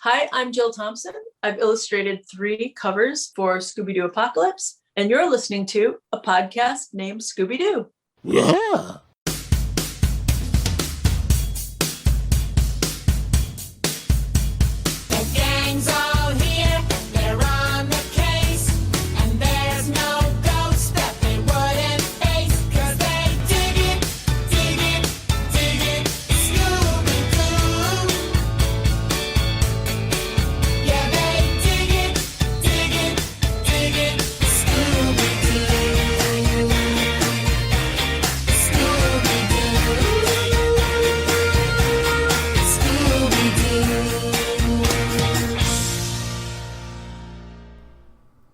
Hi, I'm Jill Thompson. I've illustrated 3 covers for Scooby-Doo Apocalypse, and you're listening to a podcast named Scooby-Doo. Yeah. The gang's all here, they're on the case, and there's no ghost that they wouldn't face, 'cause they dig it, Scooby-Doo. Yeah, they dig it, Scooby-Doo.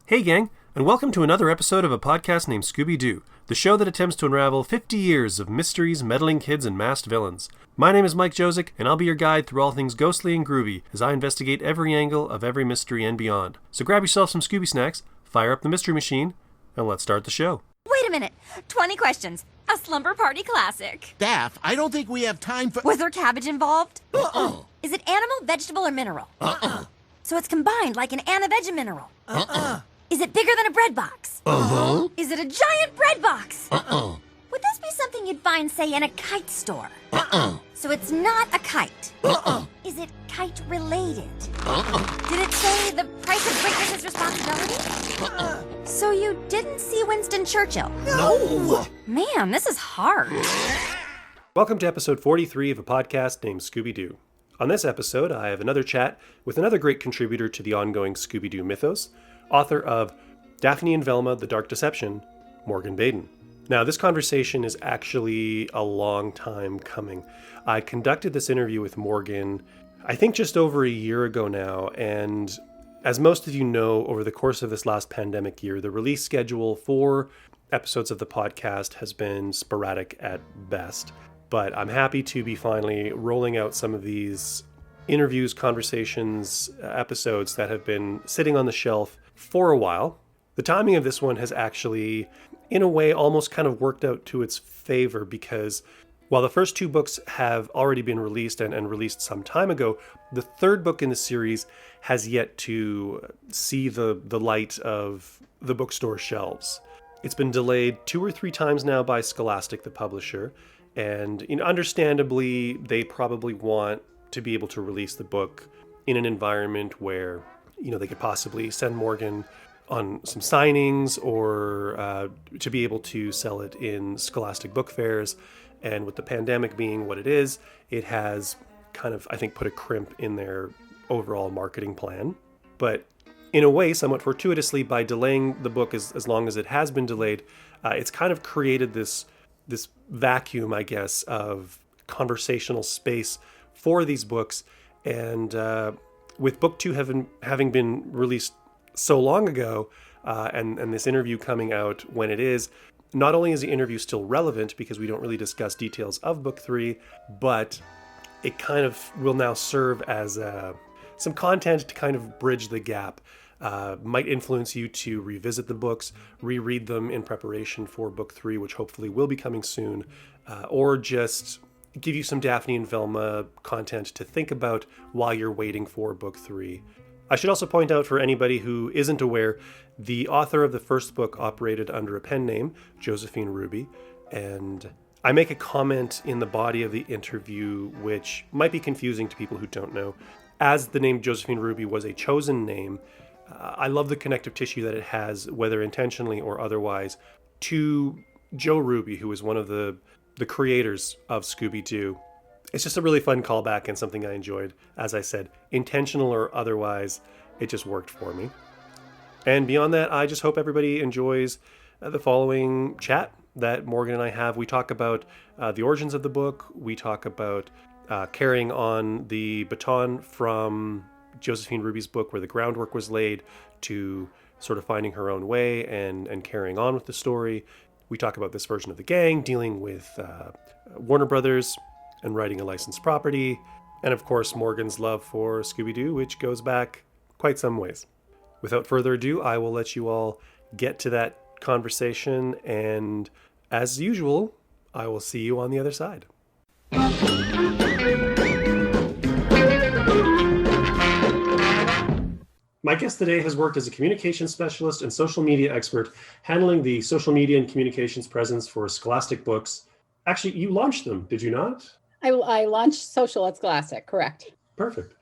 Hey gang, and welcome to another episode of a podcast named Scooby-Doo, the show that attempts to unravel 50 years of mysteries, meddling kids, and masked villains. My name is Mike Josic, and I'll be your guide through all things ghostly and groovy as I investigate every angle of every mystery and beyond. So grab yourself some Scooby snacks, fire up the mystery machine, and let's start the show. Wait a minute. 20 questions. A slumber party classic. Daph, I don't think we have time for... Was there cabbage involved? Is it animal, vegetable, or mineral? So it's combined like an veg mineral. Is it bigger than a bread box? Is it a giant bread box? Would this be something you'd find, say, in a kite store? So it's not a kite. Is it kite related? Did it say the price of greatness is responsibility? So you didn't see Winston Churchill? No! Man, this is hard. Welcome to episode 43 of a podcast named Scooby-Doo. On this episode, I have another chat with another great contributor to the ongoing Scooby-Doo mythos, author of Daphne and Velma, The Dark Deception, Morgan Baden. Now, this conversation is actually a long time coming. I conducted this interview with Morgan, I think just over a year ago now, and as most of you know, over the course of this last pandemic year, the release schedule for episodes of the podcast has been sporadic at best. But I'm happy to be finally rolling out some of these interviews, conversations, episodes that have been sitting on the shelf for a while. The timing of this one has actually, in a way, almost kind of worked out to its favor because while the first 2 books have already been released and released some time ago, the 3rd book in the series has yet to see the light of the bookstore shelves. It's been delayed 2 or 3 times now by Scholastic, the publisher, and understandably, they probably want to be able to release the book in an environment where they could possibly send Morgan on some signings or to be able to sell it in Scholastic book fairs. And with the pandemic being what it is, it has kind of, I think, put a crimp in their overall marketing plan. But in a way, somewhat fortuitously, by delaying the book as long as it has been delayed, it's kind of created this vacuum, I guess, of conversational space for these books. And with book 2 having been released so long ago, and this interview coming out when it is, not only is the interview still relevant because we don't really discuss details of book 3, but it kind of will now serve as some content to kind of bridge the gap. Might influence you to revisit the books, reread them in preparation for book 3, which hopefully will be coming soon, or just give you some Daphne and Velma content to think about while you're waiting for book 3. I should also point out for anybody who isn't aware, the author of the first book operated under a pen name, Josephine Ruby, and I make a comment in the body of the interview which might be confusing to people who don't know. As the name Josephine Ruby was a chosen name, I love the connective tissue that it has, whether intentionally or otherwise, to Joe Ruby, who is one of the creators of Scooby-Doo. It's just a really fun callback and something I enjoyed. As I said, intentional or otherwise, it just worked for me. And beyond that, I just hope everybody enjoys the following chat that Morgan and I have. We talk about the origins of the book. We talk about carrying on the baton from Josephine Ruby's book, where the groundwork was laid, to sort of finding her own way and carrying on with the story. We talk about this version of the gang, dealing with Warner Brothers and writing a licensed property. And of course, Morgan's love for Scooby-Doo, which goes back quite some ways. Without further ado, I will let you all get to that conversation. And as usual, I will see you on the other side. My guest today has worked as a communications specialist and social media expert, handling the social media and communications presence for Scholastic Books. Actually, you launched them, did you not? I launched Social at Scholastic, correct. Perfect.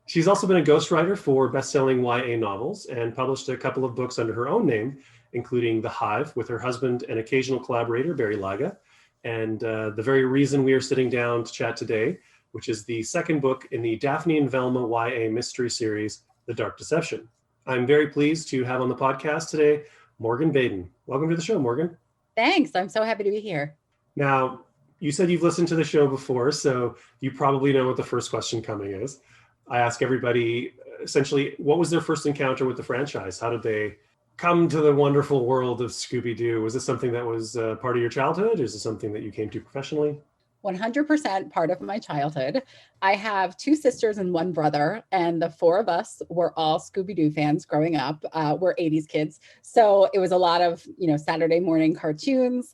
She's also been a ghostwriter for best-selling YA novels and published a couple of books under her own name, including The Hive with her husband and occasional collaborator, Barry Laga, and the very reason we are sitting down to chat today, which is the second book in the Daphne and Velma YA mystery series, The Dark Deception. I'm very pleased to have on the podcast today, Morgan Baden. Welcome to the show, Morgan. Thanks. I'm so happy to be here. Now, you said you've listened to the show before, so you probably know what the first question coming is. I ask everybody, essentially, what was their first encounter with the franchise? How did they come to the wonderful world of Scooby-Doo? Was this something that was part of your childhood? Is it something that you came to professionally? 100% part of my childhood. I have 2 sisters and 1 brother, and the 4 of us were all Scooby-Doo fans growing up. We're 80s kids. So it was a lot of, Saturday morning cartoons,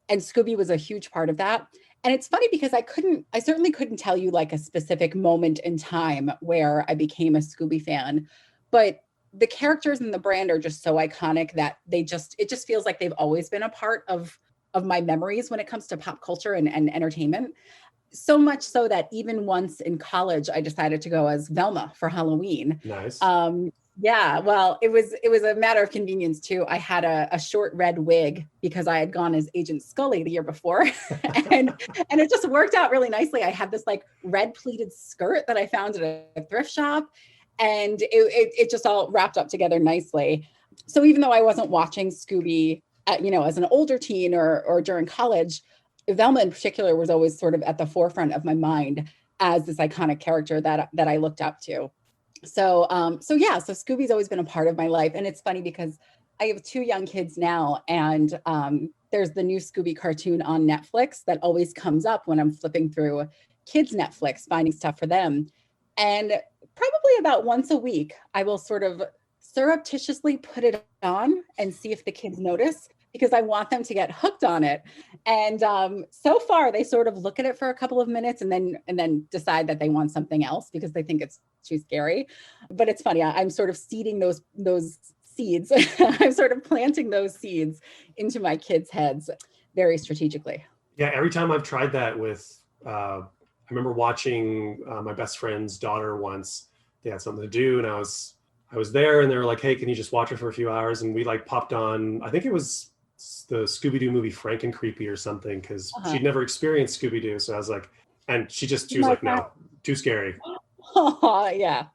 and Scooby was a huge part of that. And it's funny because I certainly couldn't tell you like a specific moment in time where I became a Scooby fan, but the characters and the brand are just so iconic that it just feels like they've always been a part of my memories when it comes to pop culture and entertainment. So much so that even once in college, I decided to go as Velma for Halloween. Nice. Yeah, well, it was a matter of convenience too. I had a short red wig because I had gone as Agent Scully the year before, and it just worked out really nicely. I had this like red pleated skirt that I found at a thrift shop, and it just all wrapped up together nicely. So even though I wasn't watching Scooby, as an older teen or during college, Velma in particular was always sort of at the forefront of my mind as this iconic character that I looked up to. So Scooby's always been a part of my life. And it's funny because I have 2 young kids now, and there's the new Scooby cartoon on Netflix that always comes up when I'm flipping through kids' Netflix, finding stuff for them. And probably about once a week, I will sort of surreptitiously put it on and see if the kids notice, because I want them to get hooked on it. And so far, they sort of look at it for a couple of minutes and then decide that they want something else because they think it's too scary. But it's funny. I'm sort of seeding those seeds. I'm sort of planting those seeds into my kids' heads very strategically. Yeah, every time I've tried that with, I remember watching my best friend's daughter once. They had something to do, and I was there, and they were like, "Hey, can you just watch it for a few hours?" And we like popped on. I think it was the Scooby-Doo movie Franken-Creepy or something, because she'd never experienced Scooby-Doo. So I was like, and she was like, "No, too scary." Oh, yeah.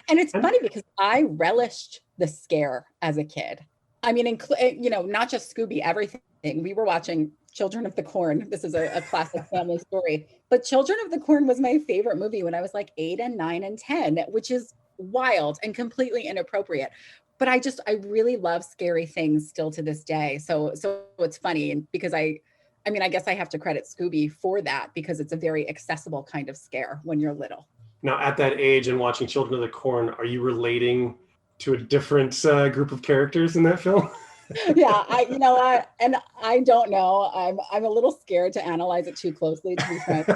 And it's funny because I relished the scare as a kid. I mean, not just Scooby, everything. We were watching Children of the Corn. This is a classic family story. But Children of the Corn was my favorite movie when I was like 8 and 9 and 10, which is wild and completely inappropriate. But I really love scary things still to this day. So it's funny, and because I guess I have to credit Scooby for that, because it's a very accessible kind of scare when you're little. Now, at that age and watching Children of the Corn, are you relating to a different group of characters in that film? Yeah, I don't know. I'm a little scared to analyze it too closely, to be frank.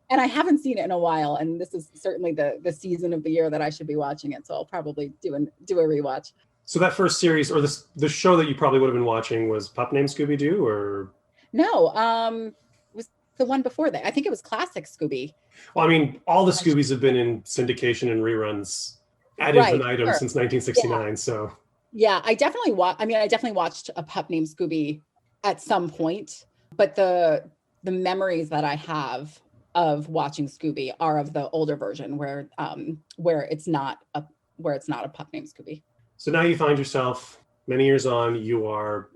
And I haven't seen it in a while, and this is certainly the season of the year that I should be watching it. So I'll probably do a rewatch. So that first series, or the show that you probably would have been watching, was Pup Named Scooby-Doo, or? No, it was the one before that. I think it was classic Scooby. Well, I mean, all the Scoobies have been in syndication and reruns ad infinitum since 1969. Yeah. So yeah, I definitely watched A Pup Named Scooby at some point, but the memories that I have of watching Scooby are of the older version where it's not a pup named Scooby. So now you find yourself many years on, you are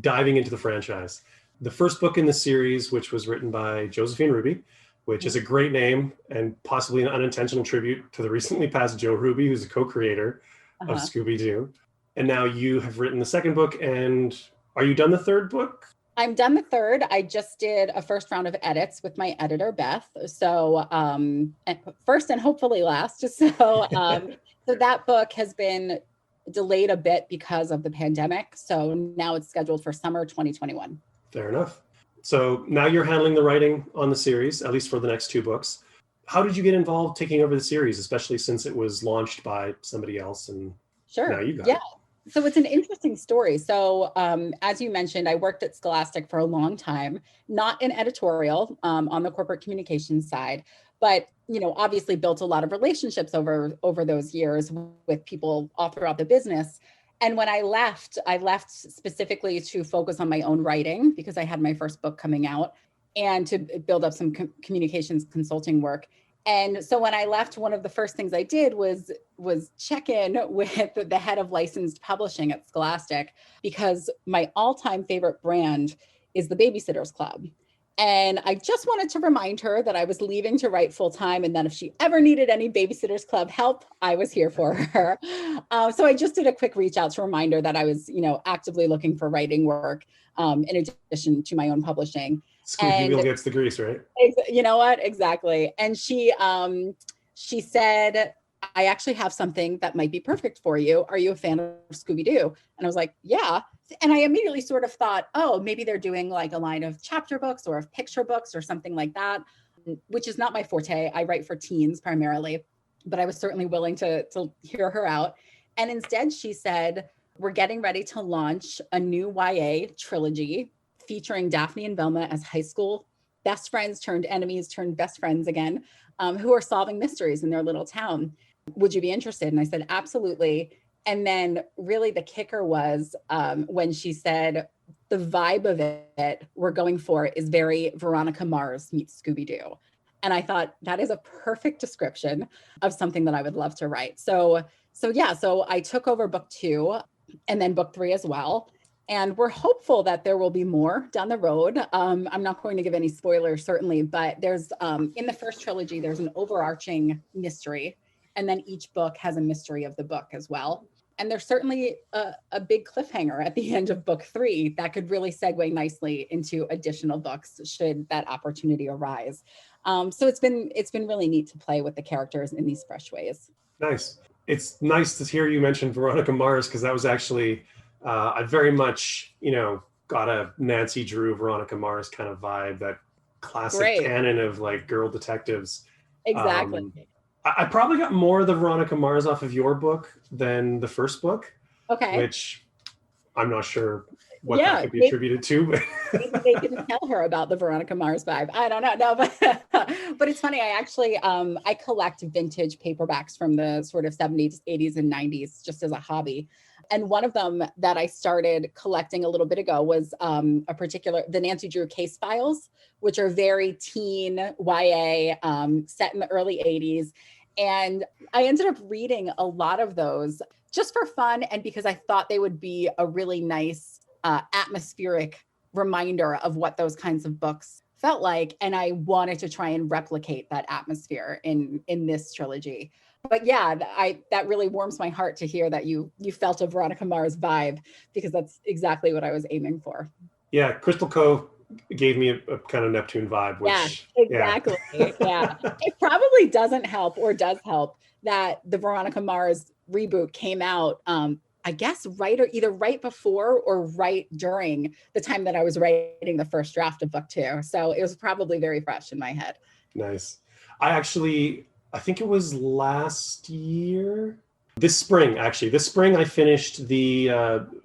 diving into the franchise. The first book in the series, which was written by Josephine Ruby, which is a great name and possibly an unintentional tribute to the recently passed Joe Ruby, who's a co-creator of Scooby-Doo. And now you have written the second book, and are you done the third book? I'm done the third. I just did a first round of edits with my editor, Beth. So first and hopefully last. So that book has been delayed a bit because of the pandemic. So now it's scheduled for summer 2021. Fair enough. So now you're handling the writing on the series, at least for the next 2 books. how did you get involved taking over the series, especially since it was launched by somebody else and Sure. now you got Yeah. it? So it's an interesting story. So as you mentioned, I worked at Scholastic for a long time, not in editorial, on the corporate communications side, but obviously built a lot of relationships over those years with people all throughout the business. And when I left specifically to focus on my own writing because I had my first book coming out and to build up some communications consulting work. And so when I left, one of the first things I did was check in with the head of licensed publishing at Scholastic, because my all-time favorite brand is the Babysitter's Club. And I just wanted to remind her that I was leaving to write full time, and that if she ever needed any Babysitter's Club help, I was here for her. So I just did a quick reach out to remind her that I was, actively looking for writing work in addition to my own publishing. Squeaky wheel gets the grease, right? You know what? Exactly. And she said, I actually have something that might be perfect for you. Are you a fan of Scooby-Doo? And I was like, yeah. And I immediately sort of thought, oh, maybe they're doing like a line of chapter books or of picture books or something like that, which is not my forte. I write for teens primarily, but I was certainly willing to hear her out. And instead she said, we're getting ready to launch a new YA trilogy featuring Daphne and Velma as high school best friends turned enemies turned best friends again, who are solving mysteries in their little town. Would you be interested? And I said, absolutely. And then really the kicker was when she said, the vibe of it we're going for is very Veronica Mars meets Scooby-Doo. And I thought that is a perfect description of something that I would love to write. So I took over book 2 and then book 3 as well. And we're hopeful that there will be more down the road. I'm not going to give any spoilers, certainly, but there's in the first trilogy, there's an overarching mystery. And then each book has a mystery of the book as well. And there's certainly a big cliffhanger at the end of book 3 that could really segue nicely into additional books should that opportunity arise. So it's been really neat to play with the characters in these fresh ways. Nice. It's nice to hear you mention Veronica Mars, because that was actually, I very much, got a Nancy Drew, Veronica Mars kind of vibe, that classic canon of like girl detectives. Exactly. I probably got more of the Veronica Mars off of your book than the first book. Okay. Which I'm not sure what that could be attributed to. But maybe they didn't tell her about the Veronica Mars vibe. I don't know. No, but it's funny. I actually, I collect vintage paperbacks from the sort of 70s, 80s, and 90s just as a hobby. And one of them that I started collecting a little bit ago was the Nancy Drew case files, which are very teen YA, set in the early 80s. And I ended up reading a lot of those just for fun and because I thought they would be a really nice atmospheric reminder of what those kinds of books felt like. And I wanted to try and replicate that atmosphere in this trilogy. But yeah, that really warms my heart to hear that you felt a Veronica Mars vibe, because that's exactly what I was aiming for. Yeah, Crystal Cove gave me a kind of Neptune vibe. Which, exactly. Yeah. It probably doesn't help or does help that the Veronica Mars reboot came out, I guess either right before or right during the time that I was writing the first draft of book 2. So it was probably very fresh in my head. Nice. I think it was this spring I finished the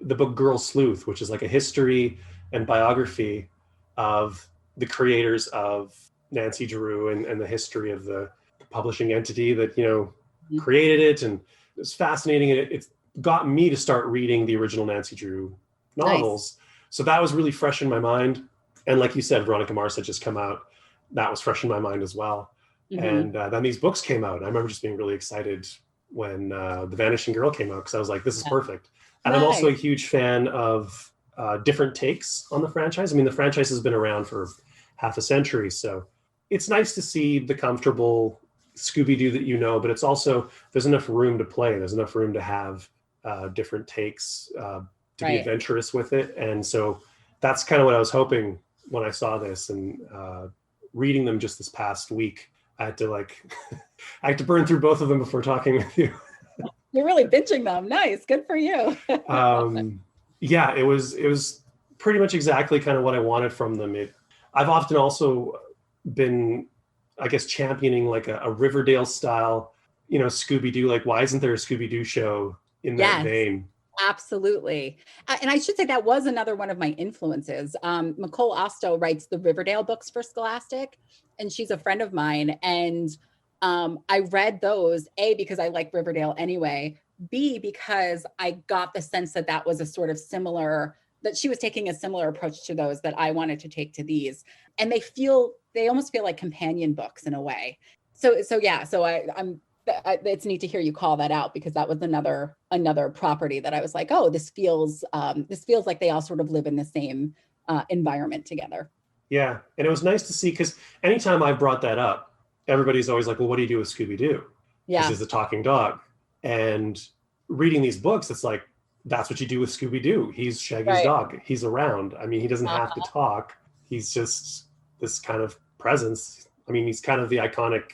book Girl Sleuth, which is like a history and biography of the creators of Nancy Drew and the history of the publishing entity that, created it. And it was fascinating. And it's got me to start reading the original Nancy Drew novels. Nice. So that was really fresh in my mind. And like you said, Veronica Mars had just come out. That was fresh in my mind as well. Mm-hmm. And then these books came out. I remember just being really excited when The Vanishing Girl came out, because I was like, this is perfect. And I'm also a huge fan of different takes on the franchise. I mean, the franchise has been around for half a century. So it's nice to see the comfortable Scooby-Doo that but it's also, there's enough room to play. There's enough room to have different takes, to be adventurous with it. And so that's kind of what I was hoping when I saw this. And reading them just this past week, I had to burn through both of them before talking with you. You're really binging them. Nice. Good for you. Yeah, it was pretty much exactly kind of what I wanted from them. I've often also been I guess, championing like a Riverdale style, Scooby-Doo. Like, why isn't there a Scooby-Doo show in that Yes. vein? Absolutely. And I should say that was another one of my influences. Nicole Osto writes the Riverdale books for Scholastic, and she's a friend of mine. And I read those, A, because I like Riverdale anyway, B, because I got the sense that that was a sort of similar, that she was taking a similar approach to those that I wanted to take to these. And they almost feel like companion books in a way. So yeah, so it's neat to hear you call that out, because that was another property that I was like, oh, this feels like they all sort of live in the same environment together. Yeah. And it was nice to see, because anytime I brought that up, everybody's always like, well, what do you do with Scooby-Doo? Yeah. This is the talking dog. And reading these books, it's like, that's what you do with Scooby-Doo. He's Shaggy's Right. dog. He's around. I mean, he doesn't have to talk. He's just this kind of presence. I mean, he's kind of the iconic.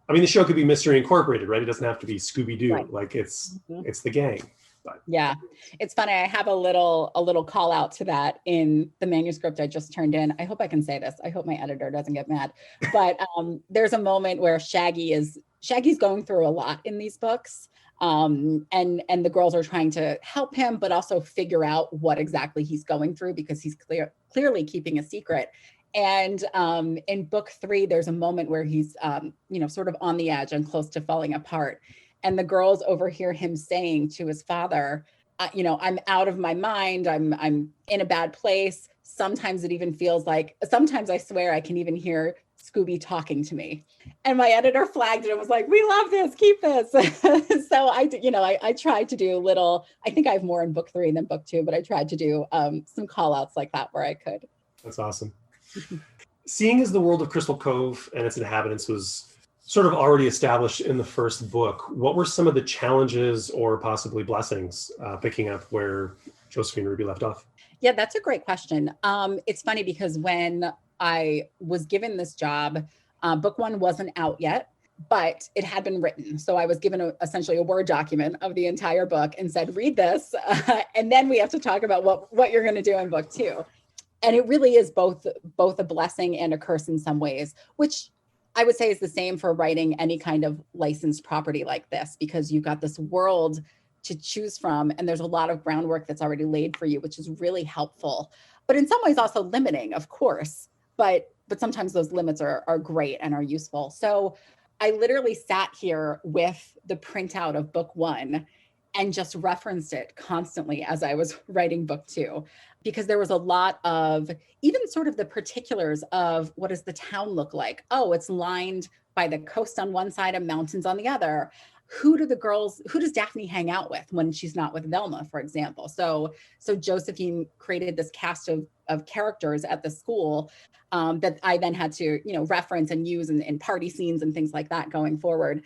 I mean, the show could be Mystery Incorporated, right? It doesn't have to be Scooby-Doo. Right. Like it's the gang. But Yeah, it's funny. I have a little call out to that in the manuscript I just turned in. I hope I can say this. I hope my editor doesn't get mad. But there's a moment where Shaggy's going through a lot in these books, and the girls are trying to help him, but also figure out what exactly he's going through, because he's clearly keeping a secret. And in book 3, there's a moment where he's sort of on the edge and close to falling apart. And the girls overhear him saying to his father, I'm out of my mind. I'm in a bad place. Sometimes it even feels like, sometimes I swear I can even hear Scooby talking to me. And my editor flagged it and was like, we love this, keep this. So I tried to do I think I have more in book 3 than book 2, but I tried to do some call outs like that where I could. that's awesome. Seeing as the world of Crystal Cove and its inhabitants was sort of already established in the first book, what were some of the challenges or possibly blessings picking up where Josephine Ruby left off? Yeah, that's a great question. It's funny because when I was given this job, book 1 wasn't out yet, but it had been written. So I was given essentially a Word document of the entire book and said, read this, and then we have to talk about what you're going to do in book 2. And it really is both a blessing and a curse in some ways, which I would say is the same for writing any kind of licensed property like this, because you've got this world to choose from, and there's a lot of groundwork that's already laid for you, which is really helpful, but in some ways also limiting, of course, but sometimes those limits are great and are useful. So I literally sat here with the printout of book 1 and just referenced it constantly as I was writing book 2, because there was a lot of even sort of the particulars of what does the town look like? Oh, it's lined by the coast on one side and mountains on the other. Who does Daphne hang out with when she's not with Velma, for example? So Josephine created this cast of characters at the school that I then had to, reference and use in party scenes and things like that going forward.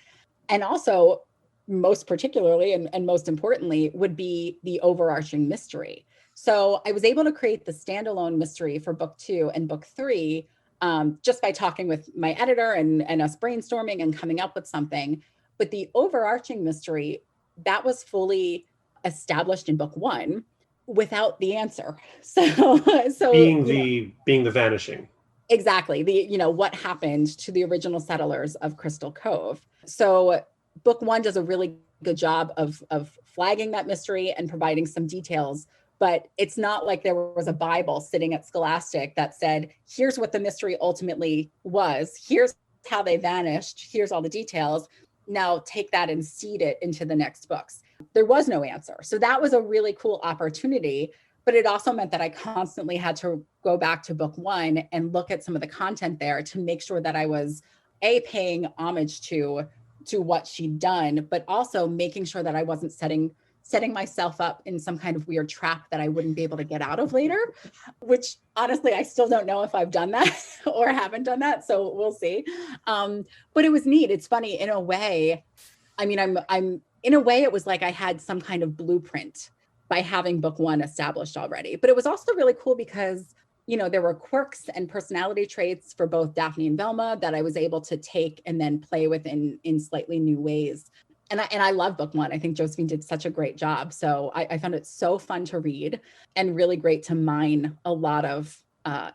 And also, most particularly and most importantly, would be the overarching mystery. So I was able to create the standalone mystery for book 2 and book 3 just by talking with my editor and us brainstorming and coming up with something. But the overarching mystery, that was fully established in book 1 without the answer. So being the vanishing. Exactly. What happened to the original settlers of Crystal Cove. So book 1 does a really good job of flagging that mystery and providing some details, but it's not like there was a Bible sitting at Scholastic that said, here's what the mystery ultimately was. Here's how they vanished. Here's all the details. Now take that and seed it into the next books. There was no answer. So that was a really cool opportunity, but it also meant that I constantly had to go back to book 1 and look at some of the content there to make sure that I was paying homage to what she'd done, but also making sure that I wasn't setting myself up in some kind of weird trap that I wouldn't be able to get out of later, which honestly, I still don't know if I've done that or haven't done that. So we'll see. But it was neat. It's funny in a way. I mean, I'm in a way, it was like I had some kind of blueprint by having book 1 established already, but it was also really cool because there were quirks and personality traits for both Daphne and Velma that I was able to take and then play with in slightly new ways. And I love book 1. I think Josephine did such a great job. So I found it so fun to read and really great to mine a lot of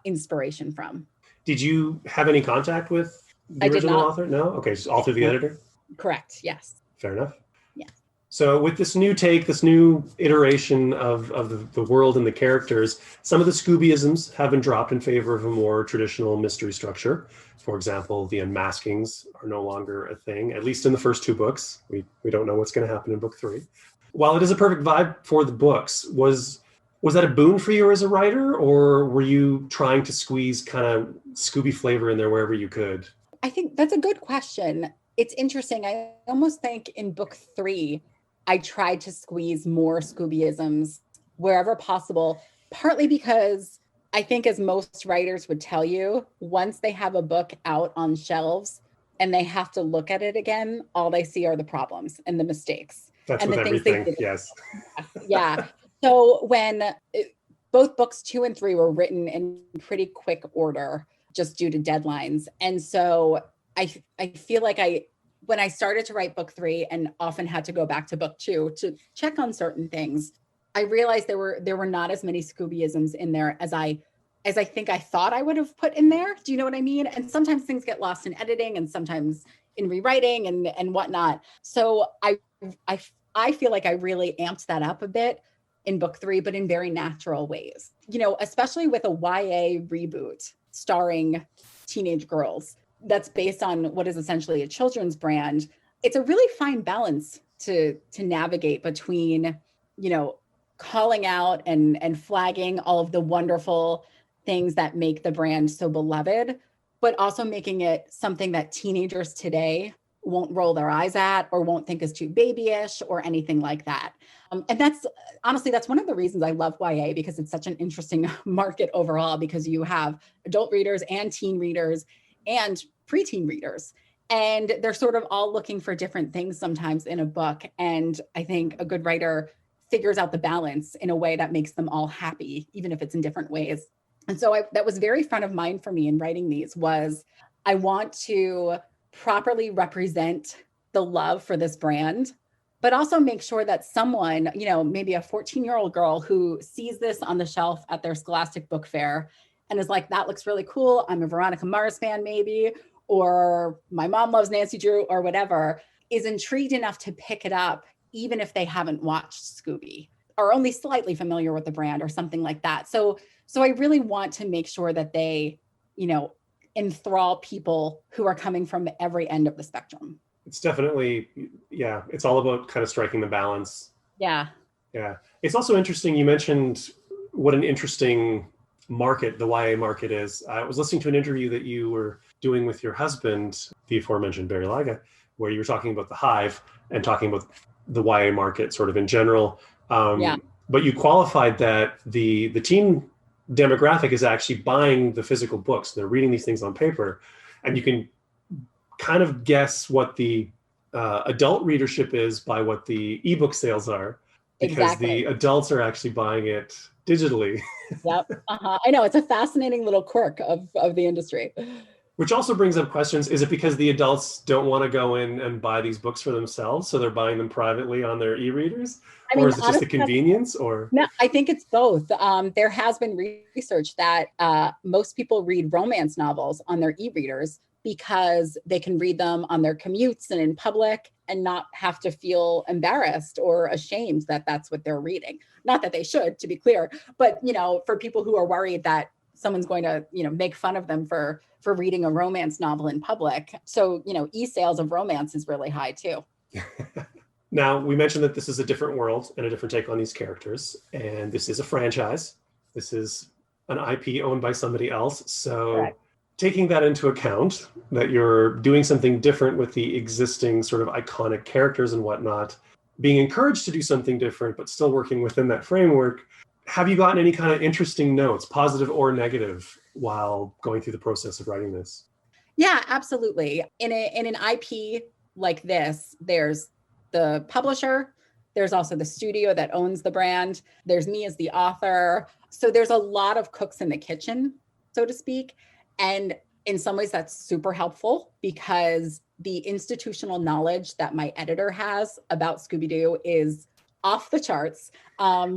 inspiration from. Did you have any contact with The I did original not. author? No? Okay, just all through the editor? Correct. Yes. Fair enough. Yes. So with this new take, this new iteration of the world and the characters, some of the Scoobyisms have been dropped in favor of a more traditional mystery structure. For example, the unmaskings are no longer a thing, at least in the first 2 books. We don't know what's going to happen in book 3. While it is a perfect vibe for the books, was that a boon for you as a writer, or were you trying to squeeze kind of Scooby flavor in there wherever you could? I think that's a good question. It's interesting. I almost think in book 3, I tried to squeeze more Scoobyisms wherever possible, partly because I think, as most writers would tell you, once they have a book out on shelves and they have to look at it again, all they see are the problems and the mistakes. That's and with the things everything, they did. yes. Yeah. So both books 2 and 3 were written in pretty quick order, just due to deadlines. And so I feel like when I started to write book 3 and often had to go back to book 2 to check on certain things, I realized there were not as many Scoobyisms in there as I think I thought I would have put in there. Do you know what I mean? And sometimes things get lost in editing and sometimes in rewriting and whatnot. So I feel like I really amped that up a bit in book 3, but in very natural ways. You know, especially with a YA reboot starring teenage girls that's based on what is essentially a children's brand. It's a really fine balance to navigate between, you know, calling out and flagging all of the wonderful things that make the brand so beloved, but also making it something that teenagers today won't roll their eyes at or won't think is too babyish or anything like that. And that's honestly, that's one of the reasons I love YA, because it's such an interesting market overall, because you have adult readers and teen readers and preteen readers. And they're sort of all looking for different things sometimes in a book. And I think a good writer figures out the balance in a way that makes them all happy, even if it's in different ways. And so that was very front of mind for me in writing these. Was I want to properly represent the love for this brand, but also make sure that someone, you know, maybe a 14-year-old girl who sees this on the shelf at their Scholastic book fair and is like, that looks really cool. I'm a Veronica Mars fan, maybe, or my mom loves Nancy Drew or whatever, is intrigued enough to pick it up, even if they haven't watched Scooby or only slightly familiar with the brand or something like that. So I really want to make sure that they, you know, enthrall people who are coming from every end of the spectrum. It's definitely, yeah, it's all about kind of striking the balance. Yeah. Yeah. It's also interesting. You mentioned what an interesting market the YA market is. I was listening to an interview that you were doing with your husband, the aforementioned Barry Laga, where you were talking about the Hive and talking about the YA market sort of in general. But you qualified that the teen demographic is actually buying the physical books. They're reading these things on paper, and you can kind of guess what the adult readership is by what the ebook sales are, because Exactly. the adults are actually buying it digitally. Yep. I know, it's a fascinating little quirk of the industry. Which also brings up questions. Is it because the adults don't want to go in and buy these books for themselves, so they're buying them privately on their e-readers? Or is it just the convenience? Or no, I think it's both. There has been research that most people read romance novels on their e-readers because they can read them on their commutes and in public and not have to feel embarrassed or ashamed that that's what they're reading. Not that they should, to be clear, but, you know, for people who are worried that someone's going to, you know, make fun of them for reading a romance novel in public. So, you know, e-sales of romance is really high too. Now, we mentioned that this is a different world and a different take on these characters, and this is a franchise. This is an IP owned by somebody else. So Correct. Taking that into account, that you're doing something different with the existing sort of iconic characters and whatnot, being encouraged to do something different, but still working within that framework, have you gotten any kind of interesting notes, positive or negative, while going through the process of writing this? Yeah, absolutely. In an IP like this, there's the publisher, there's also the studio that owns the brand, there's me as the author. So there's a lot of cooks in the kitchen, so to speak. And in some ways that's super helpful, because the institutional knowledge that my editor has about Scooby-Doo is off the charts.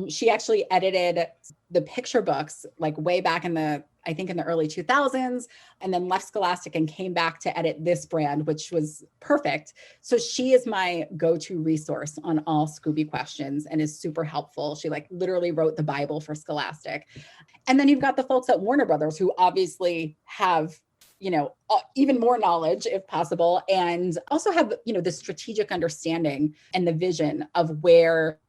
She actually edited the picture books like way back in the, I think in the early 2000s, and then left Scholastic and came back to edit this brand, which was perfect. So she is my go-to resource on all Scooby questions and is super helpful. She like literally wrote the Bible for Scholastic. And then you've got the folks at Warner Brothers who obviously have, even more knowledge if possible, and also have, the strategic understanding and the vision of where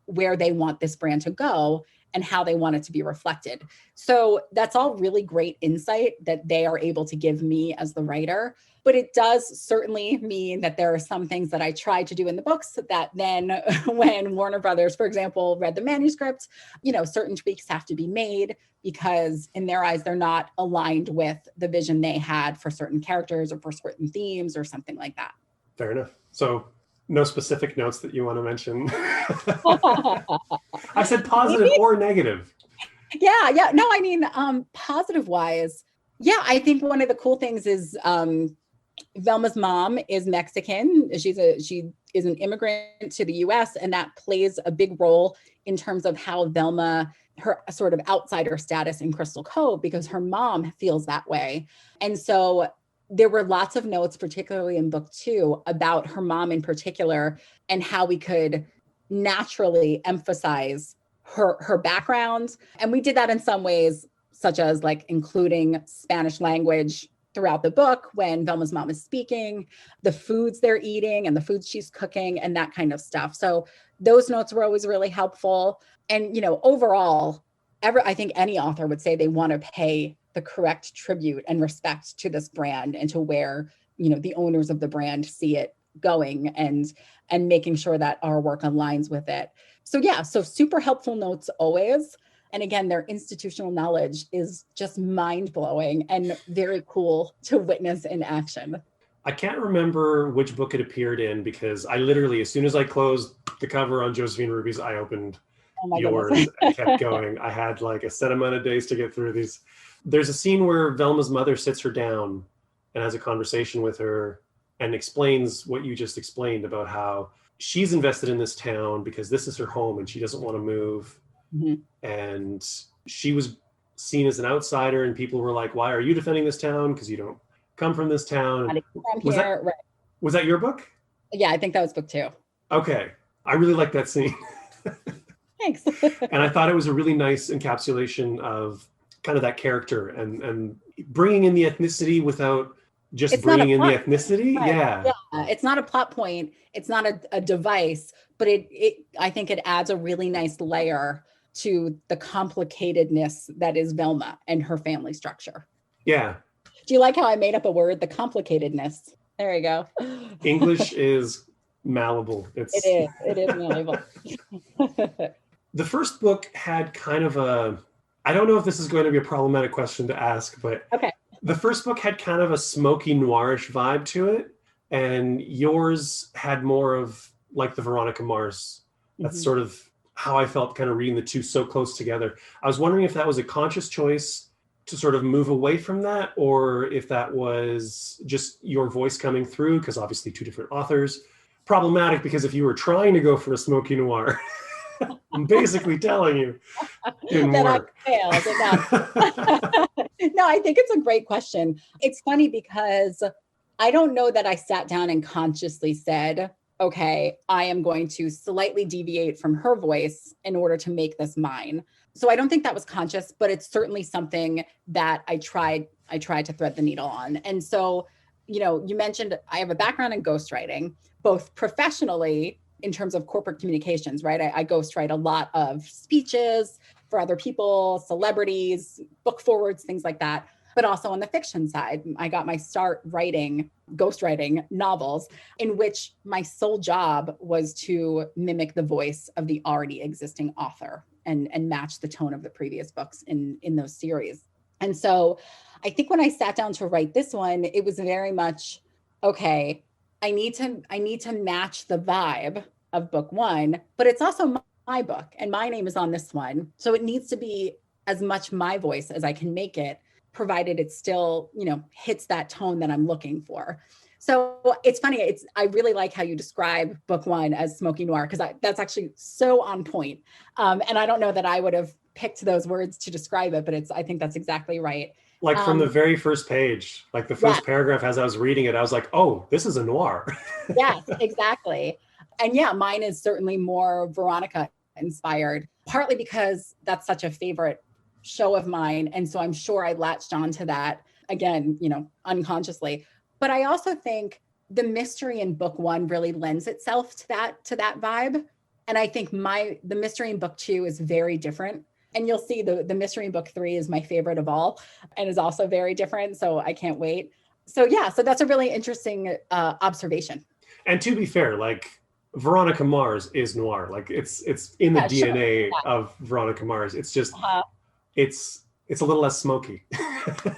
they want this brand to go and how they want it to be reflected. So that's all really great insight that they are able to give me as the writer. But it does certainly mean that there are some things that I tried to do in the books that then when Warner Brothers, for example, read the manuscript, certain tweaks have to be made because in their eyes, they're not aligned with the vision they had for certain characters or for certain themes or something like that. Fair enough. So no specific notes that you want to mention. I said positive or negative. Yeah. No, I mean, positive wise, yeah, I think one of the cool things is Velma's mom is Mexican. She is an immigrant to the US, and that plays a big role in terms of how Velma, her sort of outsider status in Crystal Cove, because her mom feels that way. And so there were lots of notes, particularly in book 2, about her mom in particular and how we could naturally emphasize her background. And we did that in some ways, such as like including Spanish language throughout the book when Velma's mom is speaking, the foods they're eating and the foods she's cooking and that kind of stuff. So those notes were always really helpful. And, overall, I think any author would say they want to pay the correct tribute and respect to this brand and to where, the owners of the brand see it going and making sure that our work aligns with it. So yeah, so super helpful notes always. And again, their institutional knowledge is just mind-blowing and very cool to witness in action. I can't remember which book it appeared in because I literally, as soon as I closed the cover on Josephine Ruby's, I opened yours and kept going. I had like a set amount of days to get through these. There's a scene where Velma's mother sits her down and has a conversation with her and explains what you just explained about how she's invested in this town because this is her home and she doesn't want to move. Mm-hmm. And she was seen as an outsider and people were like, why are you defending this town? Because you don't come from this town. Was that your book? Yeah, I think that was book 2. Okay. I really like that scene. Thanks. And I thought it was a really nice encapsulation of kind of that character and bringing in the ethnicity without just bringing in the ethnicity. Right. Yeah. It's not a plot point. It's not a device, but I think it adds a really nice layer to the complicatedness that is Velma and her family structure. Yeah. Do you like how I made up a word? The complicatedness. There you go. English is malleable. It is malleable. The first book had kind of I don't know if this is going to be a problematic question to ask, but okay. The first book had kind of a smoky noirish vibe to it, and yours had more of like the Veronica Mars. That's sort of how I felt kind of reading the two so close together. I was wondering if that was a conscious choice to sort of move away from that, or if that was just your voice coming through, because obviously two different authors. Problematic because if you were trying to go for a smoky noir, I'm basically telling you didn't work. I failed. No, I think it's a great question. It's funny because I don't know that I sat down and consciously said, okay, I am going to slightly deviate from her voice in order to make this mine. So I don't think that was conscious, but it's certainly something that I tried to thread the needle on. And so, you mentioned I have a background in ghostwriting, both professionally in terms of corporate communications, right? I ghostwrite a lot of speeches for other people, celebrities, book forwards, things like that. But also on the fiction side, I got my start ghostwriting novels in which my sole job was to mimic the voice of the already existing author and match the tone of the previous books in those series. And so I think when I sat down to write this one, it was very much, okay, I need to match the vibe of book 1, but it's also my book and my name is on this one. So it needs to be as much my voice as I can make it, provided it still, hits that tone that I'm looking for. So it's funny. I really like how you describe book one as smoky noir, because that's actually so on point. And I don't know that I would have picked those words to describe it, but I think that's exactly right. Like from the very first page, like the first paragraph, as I was reading it, I was like, oh, this is a noir. Yes, exactly. And yeah, mine is certainly more Veronica inspired, partly because that's such a favorite show of mine. And so I'm sure I latched onto that again, unconsciously. But I also think the mystery in book one really lends itself to that vibe. And I think the mystery in book two is very different. And you'll see the mystery in book three is my favorite of all and is also very different. So I can't wait. So yeah, so that's a really interesting observation. And to be fair, like Veronica Mars is noir. Like it's in the DNA of Veronica Mars. It's just, it's a little less smoky.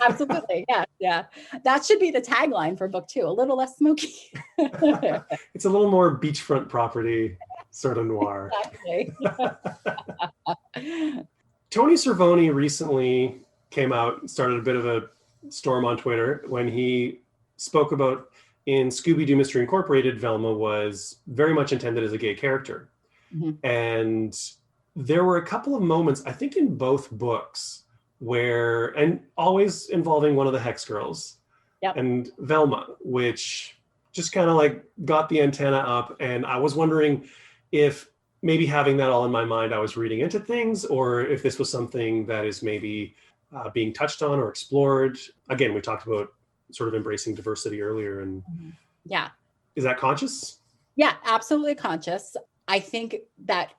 Absolutely. Yeah. That should be the tagline for book two, a little less smoky. It's a little more beachfront property, sort of noir. Exactly. Tony Cervoni recently came out and started a bit of a storm on Twitter when he spoke about in Scooby-Doo Mystery Incorporated, Velma was very much intended as a gay character. Mm-hmm. And there were a couple of moments, I think in both books, and always involving one of the Hex Girls and Velma, which just kind of like got the antenna up. And I was wondering if maybe having that all in my mind, I was reading into things, or if this was something that is maybe being touched on or explored. Again, we talked about sort of embracing diversity earlier. And is that conscious? Yeah, absolutely conscious. I think that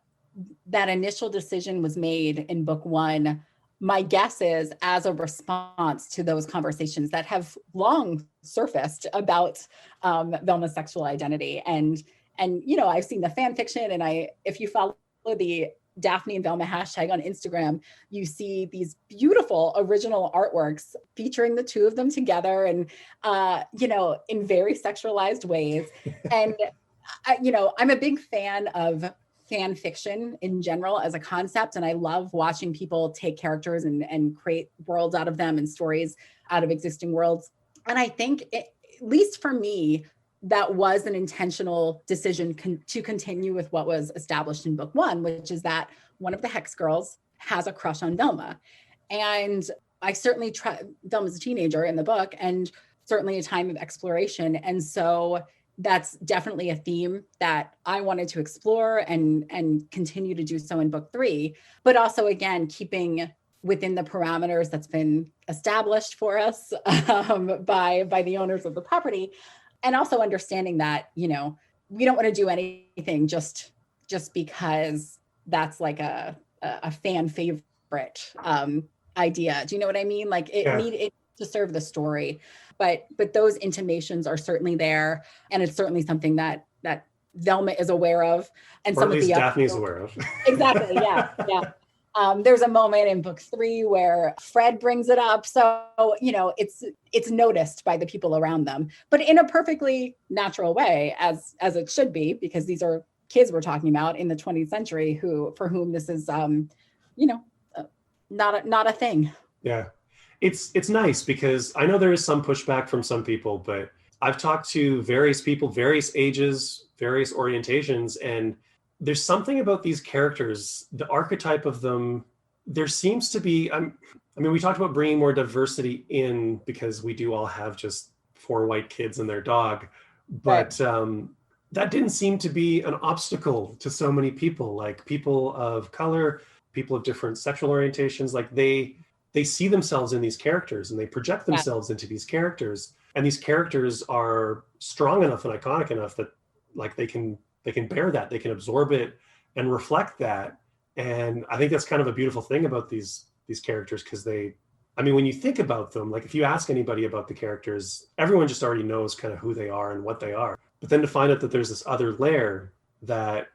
initial decision was made in book one. My guess is as a response to those conversations that have long surfaced about Velma's sexual identity. And I've seen the fan fiction, and if you follow the Daphne and Velma hashtag on Instagram, you see these beautiful original artworks featuring the two of them together and, in very sexualized ways. And, I'm a big fan of fan fiction in general as a concept. And I love watching people take characters and create worlds out of them and stories out of existing worlds. And I think, at least for me, that was an intentional decision to continue with what was established in book one, which is that one of the Hex Girls has a crush on Velma. And I certainly Velma's a teenager in the book, and certainly a time of exploration. And so that's definitely a theme that I wanted to explore and continue to do so in book three, but also again, keeping within the parameters that's been established for us by the owners of the property. And also understanding that, we don't want to do anything just because that's like a fan favorite idea. Do you know what I mean? Like it needed to serve the story, but those intimations are certainly there. And it's certainly something that Velma is aware of. And or some at least of the Daphne's aware of. Exactly. Yeah. There's a moment in book three where Fred brings it up. So, it's noticed by the people around them, but in a perfectly natural way, as it should be, because these are kids we're talking about in the 20th century for whom this is, not a thing. Yeah. It's nice because I know there is some pushback from some people, but I've talked to various people, various ages, various orientations, and there's something about these characters, the archetype of them. There seems to be, we talked about bringing more diversity in because we do all have just 4 white kids and their dog, but that didn't seem to be an obstacle to so many people, like people of color, people of different sexual orientations. Like they see themselves in these characters and they project themselves into these characters. And these characters are strong enough and iconic enough that like they can bear that, they can absorb it and reflect that. And I think that's kind of a beautiful thing about these characters, because when you think about them, like if you ask anybody about the characters, everyone just already knows kind of who they are and what they are. But then to find out that there's this other layer that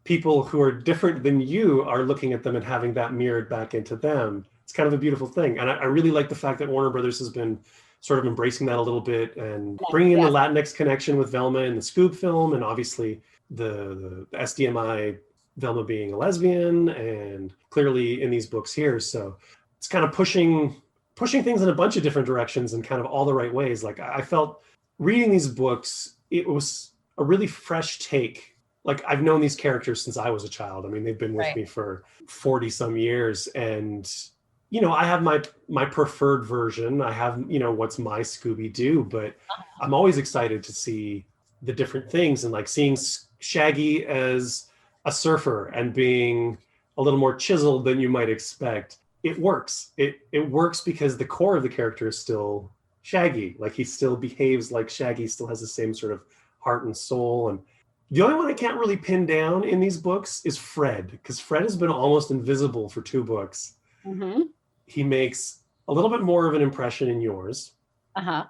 people who are different than you are looking at them and having that mirrored back into them, it's kind of a beautiful thing. And I really like the fact that Warner Brothers has been sort of embracing that a little bit and bringing in the Latinx connection with Velma in the Scoob film, and obviously the SDMI Velma being a lesbian, and clearly in these books here. So it's kind of pushing things in a bunch of different directions and kind of all the right ways. Like I felt reading these books, it was a really fresh take. Like, I've known these characters since I was a child. I mean, they've been with Right. me for 40 some years. And, you know, I have my preferred version. I have, you know, what's my Scooby-Doo, but I'm always excited to see the different things, and like seeing Shaggy as a surfer and being a little more chiseled than you might expect. It works. It works because the core of the character is still Shaggy. Like, he still behaves like Shaggy, still has the same sort of heart and soul. And the only one I can't really pin down in these books is Fred, because Fred has been almost invisible for 2 books. Mm-hmm. He makes a little bit more of an impression in yours, Uh-huh.